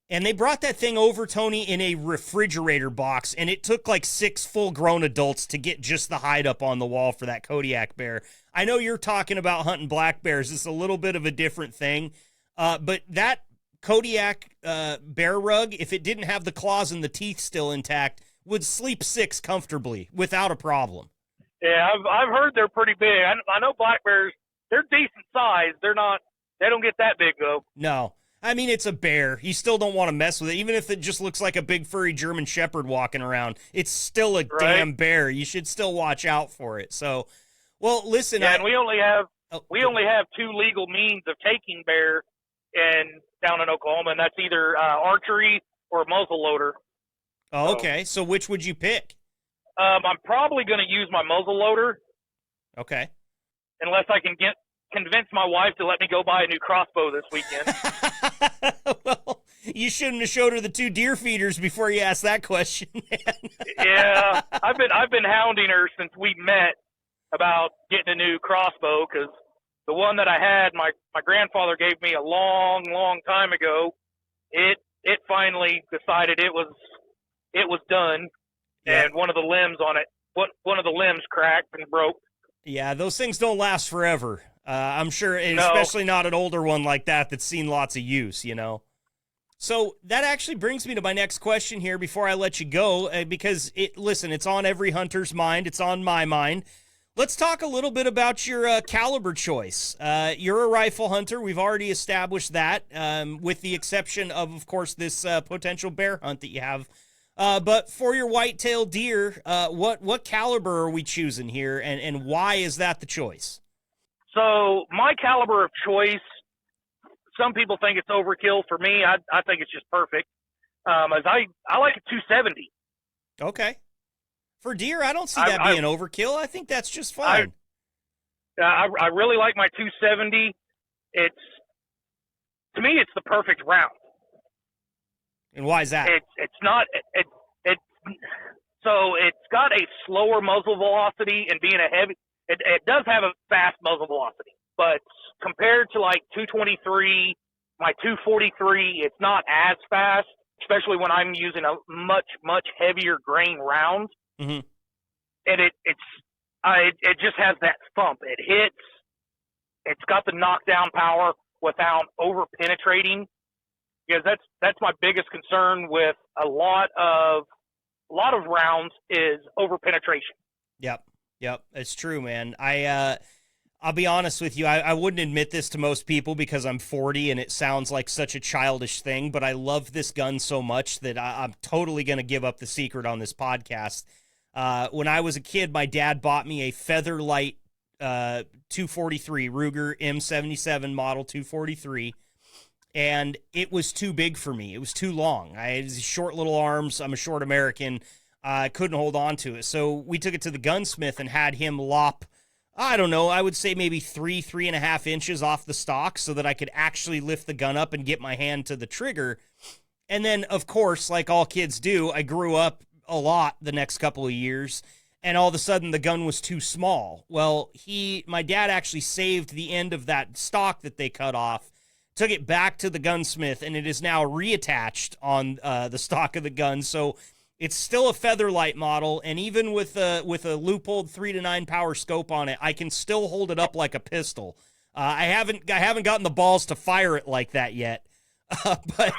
And they brought that thing over, Tony, in a refrigerator box, and it took like 6 full-grown adults to get just the hide up on the wall for that Kodiak bear. I know you're talking about hunting black bears. It's a little bit of a different thing, but that Kodiak bear rug, if it didn't have the claws and the teeth still intact, would sleep 6 comfortably without a problem. Yeah, I've heard they're pretty big. I know black bears, they're decent size. They don't get that big though. No. I mean, it's a bear. You still don't want to mess with it. Even if it just looks like a big furry German Shepherd walking around, it's still a damn bear. You should still watch out for it. So, well, listen. Yeah, and we only have 2 legal means of taking bear down in Oklahoma, and that's either archery or muzzle loader. Oh, okay. So which would you pick? I'm probably going to use my muzzle loader. Okay. Unless I can convince my wife to let me go buy a new crossbow this weekend. Well, you shouldn't have showed her the 2 deer feeders before you asked that question. Yeah, I've been hounding her since we met about getting a new crossbow, because the one that I had, my grandfather gave me a long, long time ago. It finally decided it was done, yeah. And one of the limbs on it, one of the limbs cracked and broke. Yeah, those things don't last forever. I'm sure, and especially not an older one like that that's seen lots of use, So that actually brings me to my next question here before I let you go, because it's on every hunter's mind. It's on my mind. Let's talk a little bit about your caliber choice. You're a rifle hunter. We've already established that, with the exception of course, this potential bear hunt that you have. But for your whitetail deer, what caliber are we choosing here, and why is that the choice? So my caliber of choice, some people think it's overkill. For me, I think it's just perfect. As I like a 270. Okay. For deer, I don't see that being overkill. I think that's just fine. I really like my 270. To me, it's the perfect round. And why is that? So it's got a slower muzzle velocity, and being a heavy, it does have a fast muzzle velocity, but compared to like 223, my 243, it's not as fast, especially when I'm using a much, much heavier grain round. Mm-hmm. And it just has that thump. It hits. It's got the knockdown power without over penetrating. Because that's my biggest concern with a lot of rounds is over penetration. Yep, it's true, man. I'll be honest with you. I wouldn't admit this to most people because I'm 40 and it sounds like such a childish thing, but I love this gun so much that I'm totally going to give up the secret on this podcast. When I was a kid, my dad bought me a Featherlight 243 Ruger M77 model 243, and it was too big for me. It was too long. I had these short little arms. I'm a short American. I couldn't hold on to it. So we took it to the gunsmith and had him lop, I don't know, I would say maybe 3.5 inches off the stock so that I could actually lift the gun up and get my hand to the trigger. And then, of course, like all kids do, I grew up a lot the next couple of years, and all of a sudden the gun was too small. Well, my dad actually saved the end of that stock that they cut off, took it back to the gunsmith, and it is now reattached on the stock of the gun. So it's still a Featherlight model, and even with a Leupold 3-9 power scope on it, I can still hold it up like a pistol. I haven't gotten the balls to fire it like that yet. But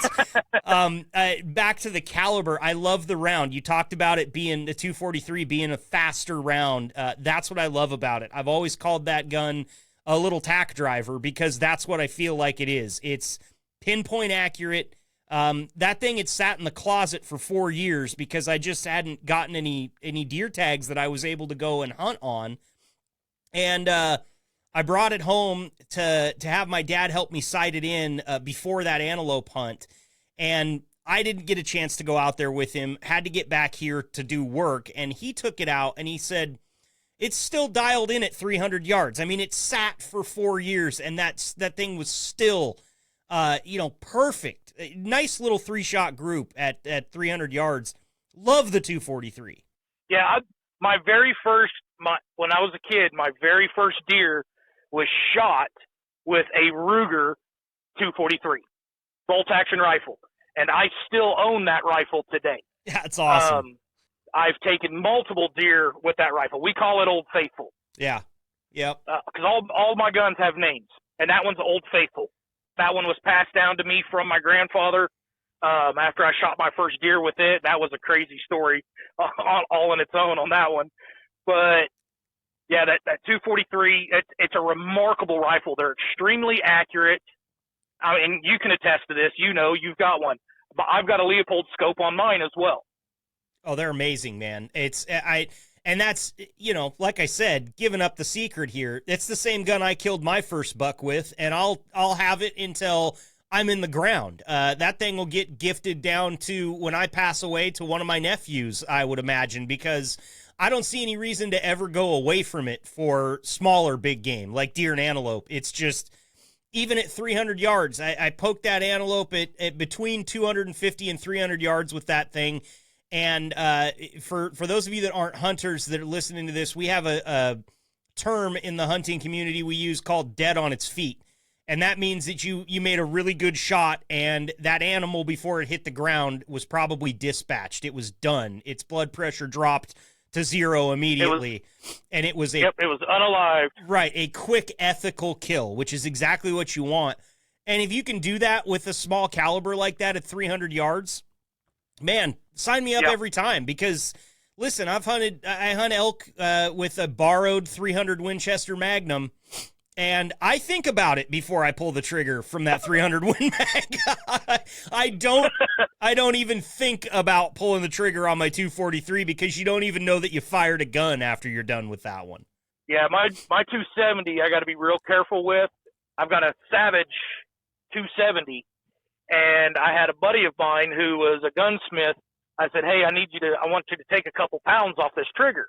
back to the caliber, I love the round. You talked about it being the 243 being a faster round. That's what I love about it. I've always called that gun a little tack driver because that's what I feel like it is. It's pinpoint accurate. That thing had sat in the closet for 4 years because I just hadn't gotten any deer tags that I was able to go and hunt on. And I brought it home to have my dad help me sight it in before that antelope hunt. And I didn't get a chance to go out there with him, had to get back here to do work. And he took it out and he said, it's still dialed in at 300 yards. I mean, it sat for 4 years and that thing was still, perfect. Nice little 3-shot group at 300 yards. Love the 243. Yeah, when I was a kid, my very first deer was shot with a Ruger 243 bolt action rifle, and I still own that rifle today. That's awesome. I've taken multiple deer with that rifle. We call it Old Faithful. Yeah. Yep. Because all my guns have names, and that one's Old Faithful. That one was passed down to me from my grandfather after I shot my first deer with it. That was a crazy story all on its own on that one. But, yeah, that 243, it's a remarkable rifle. They're extremely accurate. I mean, you can attest to this. You know, you've got one. But I've got a Leupold scope on mine as well. Oh, they're amazing, man. And that's, like I said, giving up the secret here. It's the same gun I killed my first buck with, and I'll have it until I'm in the ground. That thing will get gifted down to when I pass away to one of my nephews, I would imagine, because I don't see any reason to ever go away from it for smaller big game like deer and antelope. It's just, even at 300 yards, I poked that antelope at between 250 and 300 yards with that thing. And for those of you that aren't hunters that are listening to this, we have a term in the hunting community we use called dead on its feet. And that means that you made a really good shot, and that animal, before it hit the ground, was probably dispatched. It was done. Its blood pressure dropped to 0 immediately. It was unalived. Right, a quick, ethical kill, which is exactly what you want. And if you can do that with a small caliber like that at 300 yards, man, sign me up every time, because listen, I hunt elk with a borrowed 300 Winchester Magnum, and I think about it before I pull the trigger from that 300 Win Mag. I don't even think about pulling the trigger on my 243 because you don't even know that you fired a gun after you're done with that one. Yeah, my 270 I got to be real careful with. I've got a Savage 270. And I had a buddy of mine who was a gunsmith. I said, hey, I want you to take a couple pounds off this trigger.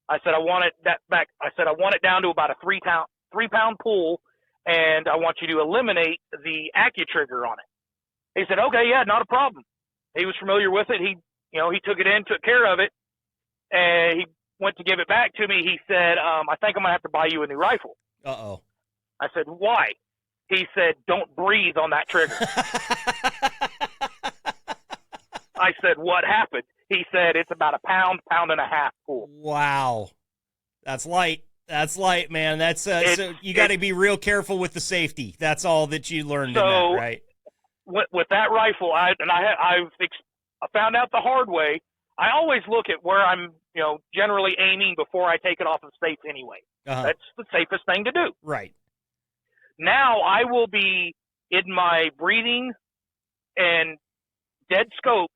I said, I want it down to about a 3-pound pull, and I want you to eliminate the AccuTrigger on it. He said, okay, yeah, not a problem. He was familiar with it. He took it in, took care of it, and he went to give it back to me. He said, I think I'm going to have to buy you a new rifle. Uh-oh. I said, why? He said, don't breathe on that trigger. I said, what happened? He said, it's about a pound, pound and a half full. Wow. That's light. That's light, man. That's so you got to be real careful with the safety. That's all that you learned in that, right? With that rifle, I found out the hard way. I always look at where I'm, generally aiming before I take it off of safe anyway. That's the safest thing to do. Right. Now I will be in my breathing and dead scoped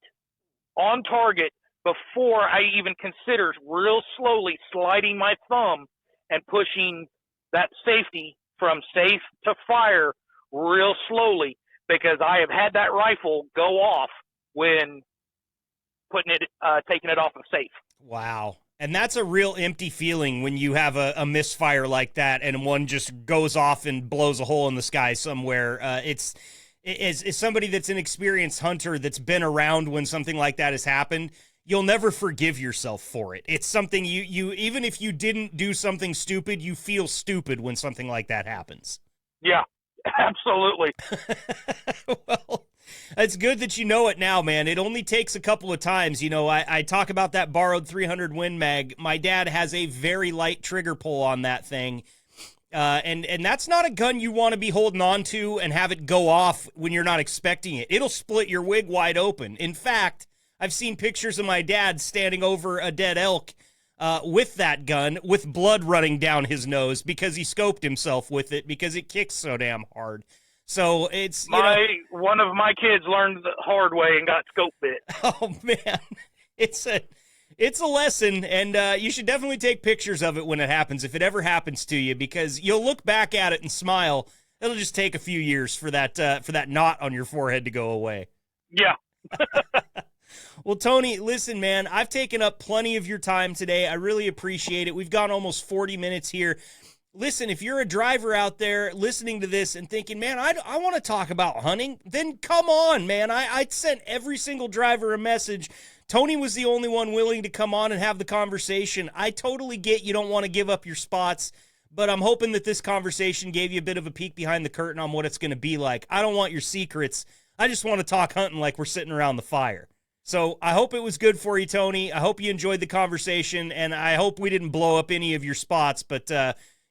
on target before I even consider real slowly sliding my thumb and pushing that safety from safe to fire real slowly, because I have had that rifle go off when taking it off of safe. Wow. And that's a real empty feeling when you have a misfire like that and one just goes off and blows a hole in the sky somewhere. It's somebody that's an experienced hunter that's been around when something like that has happened, you'll never forgive yourself for it. It's something you even if you didn't do something stupid, you feel stupid when something like that happens. Yeah, absolutely. Well, it's good that you know it now, man. It only takes a couple of times. I talk about that borrowed 300 Win Mag. My dad has a very light trigger pull on that thing. And that's not a gun you want to be holding on to and have it go off when you're not expecting it. It'll split your wig wide open. In fact, I've seen pictures of my dad standing over a dead elk with that gun with blood running down his nose because he scoped himself with it because it kicks so damn hard. So it's one of my kids learned the hard way and got scope bit. Oh man, it's a lesson, and you should definitely take pictures of it when it happens, if it ever happens to you, because you'll look back at it and smile. It'll just take a few years for that knot on your forehead to go away. Yeah. Well, Tony, listen, man, I've taken up plenty of your time today. I really appreciate it. We've gone almost 40 minutes here. Listen, if you're a driver out there listening to this and thinking, man, I want to talk about hunting, then come on, man. I sent every single driver a message. Tony was the only one willing to come on and have the conversation. I totally get you don't want to give up your spots, but I'm hoping that this conversation gave you a bit of a peek behind the curtain on what it's going to be like. I don't want your secrets. I just want to talk hunting like we're sitting around the fire. So I hope it was good for you, Tony. I hope you enjoyed the conversation, and I hope we didn't blow up any of your spots, but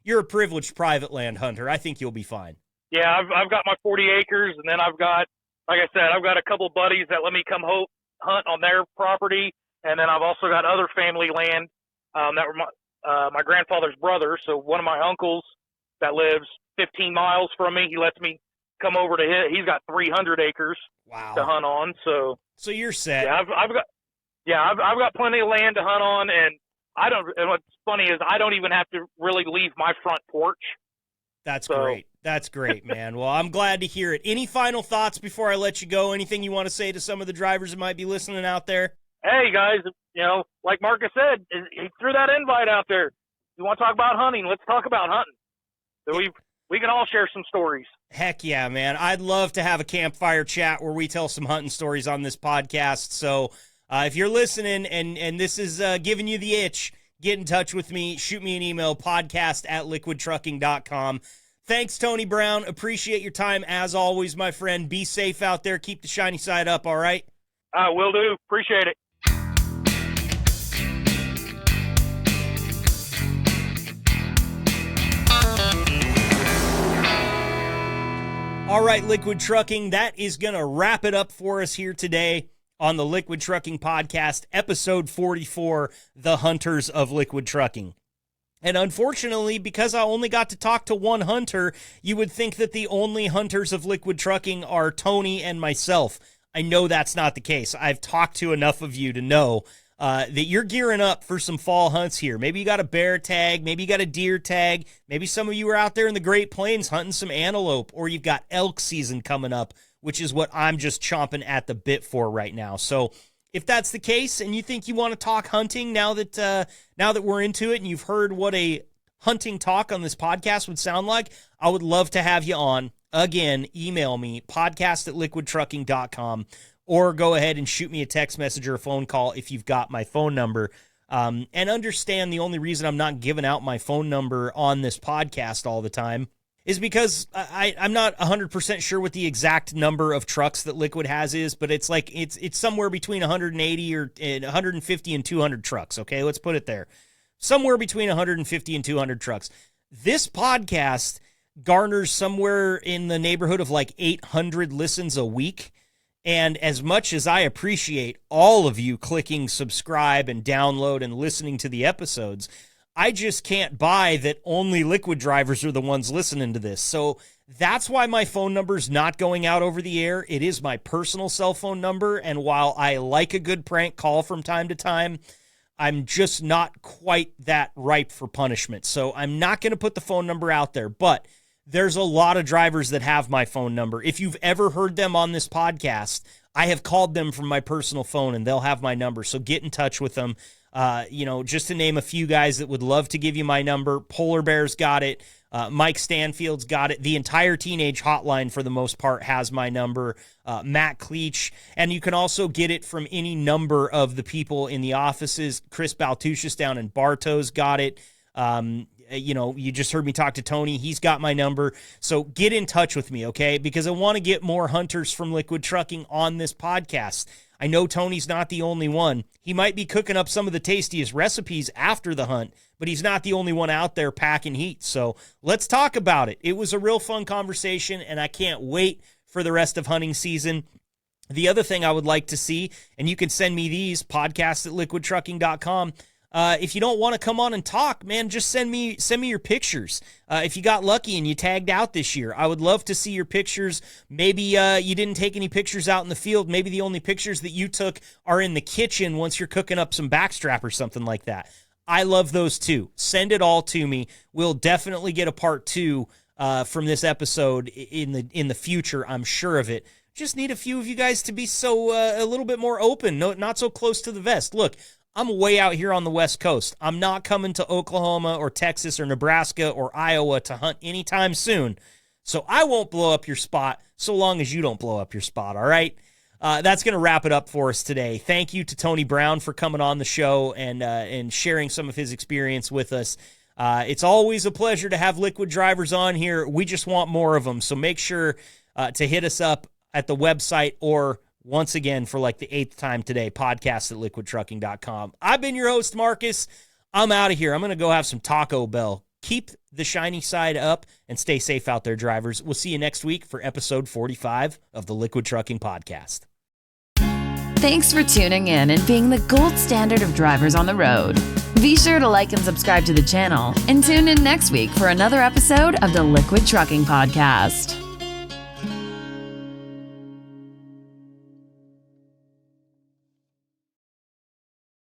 you're a privileged private land hunter. I think you'll be fine. Yeah, I've got my 40 acres, and then I've got, like I said, I've got a couple buddies that let me come hunt on their property, and then I've also got other family land that were my grandfather's brother. So one of my uncles that lives 15 miles from me, he lets me come over to his. He's got 300 acres to hunt on. So you're set. Yeah, I've got plenty of land to hunt on, and and what's funny is I don't even have to really leave my front porch. That's great. That's great, man. Well, I'm glad to hear it. Any final thoughts before I let you go? Anything you want to say to some of the drivers that might be listening out there? Hey, guys, like Marcus said, he threw that invite out there. You want to talk about hunting? Let's talk about hunting. So we can all share some stories. Heck yeah, man. I'd love to have a campfire chat where we tell some hunting stories on this podcast. So if you're listening and this is giving you the itch, get in touch with me. Shoot me an email, podcast@liquidtrucking.com. Thanks, Tony Brown. Appreciate your time as always, my friend. Be safe out there. Keep the shiny side up, all right? Will do. Appreciate it. All right, Liquid Trucking, that is going to wrap it up for us here today on the Liquid Trucking Podcast, episode 44, The Hunters of Liquid Trucking. And unfortunately, because I only got to talk to one hunter, you would think that the only hunters of Liquid Trucking are Tony and myself. I know that's not the case. I've talked to enough of you to know that you're gearing up for some fall hunts here. Maybe you got a bear tag, maybe you got a deer tag, maybe some of you are out there in the Great Plains hunting some antelope, or you've got elk season coming up, which is what I'm just chomping at the bit for right now. So if that's the case and you think you want to talk hunting now that we're into it and you've heard what a hunting talk on this podcast would sound like, I would love to have you on. Again, email me, podcast@liquidtrucking.com, or go ahead and shoot me a text message or a phone call if you've got my phone number. And understand the only reason I'm not giving out my phone number on this podcast all the time is because I'm not 100% sure what the exact number of trucks that Liquid has is, but it's like it's somewhere between 180 or 150 and 200 trucks. Okay, let's put it there. Somewhere between 150 and 200 trucks. This podcast garners somewhere in the neighborhood of like 800 listens a week. And as much as I appreciate all of you clicking subscribe and download and listening to the episodes, I just can't buy that only Liquid drivers are the ones listening to this. So that's why my phone number is not going out over the air. It is my personal cell phone number. And while I like a good prank call from time to time, I'm just not quite that ripe for punishment. So I'm not going to put the phone number out there. But there's a lot of drivers that have my phone number. If you've ever heard them on this podcast, I have called them from my personal phone and they'll have my number. So get in touch with them. Just to name a few guys that would love to give you my number, Polar Bear's got it. Mike Stanfield's got it. The entire Teenage Hotline, for the most part, has my number. Matt Cleach. And you can also get it from any number of the people in the offices. Chris Baltushis down in Bartow's got it. You just heard me talk to Tony. He's got my number. So get in touch with me, okay? Because I want to get more hunters from Liquid Trucking on this podcast. I know Tony's not the only one. He might be cooking up some of the tastiest recipes after the hunt, but he's not the only one out there packing heat. So let's talk about it. It was a real fun conversation, and I can't wait for the rest of hunting season. The other thing I would like to see, and you can send me these, podcast@liquidtrucking.com. If you don't want to come on and talk, man, just send me your pictures. If you got lucky and you tagged out this year, I would love to see your pictures. Maybe you didn't take any pictures out in the field. Maybe the only pictures that you took are in the kitchen once you're cooking up some backstrap or something like that. I love those too. Send it all to me. We'll definitely get a part 2 from this episode in the future. I'm sure of it. Just need a few of you guys to be a little bit more open, not so close to the vest. Look, I'm way out here on the West Coast. I'm not coming to Oklahoma or Texas or Nebraska or Iowa to hunt anytime soon. So I won't blow up your spot so long as you don't blow up your spot, all right? That's going to wrap it up for us today. Thank you to Tony Brown for coming on the show and sharing some of his experience with us. It's always a pleasure to have Liquid drivers on here. We just want more of them. So make sure to hit us up at the website or once again, for like the 8th time today, podcast@liquidtrucking.com. I've been your host, Marcus. I'm out of here. I'm going to go have some Taco Bell. Keep the shiny side up and stay safe out there, drivers. We'll see you next week for episode 45 of the Liquid Trucking Podcast. Thanks for tuning in and being the gold standard of drivers on the road. Be sure to like and subscribe to the channel and tune in next week for another episode of the Liquid Trucking Podcast.